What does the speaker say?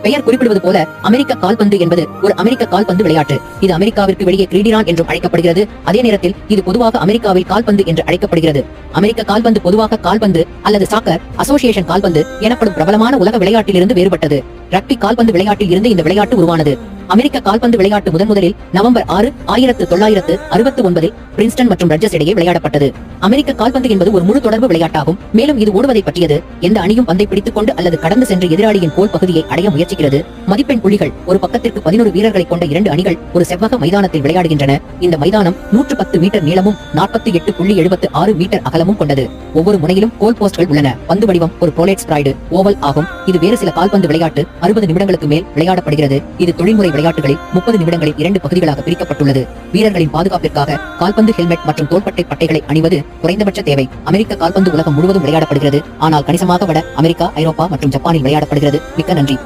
பெயர் குறிப்பிடுவது போல அமெரிக்க கால்பந்து என்பது ஒரு அமெரிக்க கால்பந்து விளையாட்டு. இது அமெரிக்காவிற்கு வெளியே கிரீடிரான் என்றும் அழைக்கப்படுகிறது. அதே நேரத்தில் இது பொதுவாக அமெரிக்காவில் கால்பந்து என்று அழைக்கப்படுகிறது. அமெரிக்க கால்பந்து பொதுவாக கால்பந்து அல்லது சாக்கர் அசோசியேஷன் கால்பந்து எனப்படும் பிரபலமான உலக விளையாட்டிலிருந்து வேறுபட்டது. ரக்பி கால்பந்து விளையாட்டில் இருந்து இந்த விளையாட்டு உருவானது. அமெரிக்க கால்பந்து விளையாட்டு முதலில் நவம்பர் 6, 1969 பிரின்ஸ்டன் மற்றும் ரட்ஜர்ஸ் இடையே விளையாடப்பட்டது. அமெரிக்க கால்பந்து என்பது ஒரு முழு தொடர்பு விளையாட்டாகும். மேலும் இது ஓடுவதை பற்றியது. எந்த அணியும் பந்தை பிடித்துக் கொண்டு அல்லது கடந்து சென்று எதிராளியின் கோல் பகுதியை அடைய முயற்சிக்கிறது. மதிப்பெண் புள்ளிகள் ஒரு பக்கத்திற்கு 11 வீரர்களை கொண்ட 2 அணிகள் ஒரு செவ்வக மைதானத்தில் விளையாடுகின்றன. இந்த மைதானம் 110 மீட்டர் நீளமும் 48.76 மீட்டர் அகலமும் கொண்டது. ஒவ்வொரு முனையிலும் கோல் போஸ்ட்கள் உள்ளன. பந்து வடிவம் ஒரு புரோலேட் ஸ்பிரைடு ஓவல் ஆகும். இது வேறு சில கால்பந்து விளையாட்டு 60 நிமிடங்களுக்கு மேல் விளையாடப்படுகிறது. இது தொழில்முறை விளையாட்டுகளில் 30 நிமிடங்களில் 2 பகுதிகளாக பிரிக்கப்பட்டுள்ளது. வீரர்களின் பாதுகாப்பிற்காக கால்பந்து ஹெல்மெட் மற்றும் தோள்பட்டை பட்டைகளை அணிவது குறைந்தபட்ச தேவை. அமெரிக்க கால்பந்து உலகம் முழுவதும் விளையாடப்படுகிறது. ஆனால் கணிசமாக வட அமெரிக்கா, ஐரோப்பா மற்றும் ஜப்பானில் விளையாடப்படுகிறது. மிக்க நன்றி.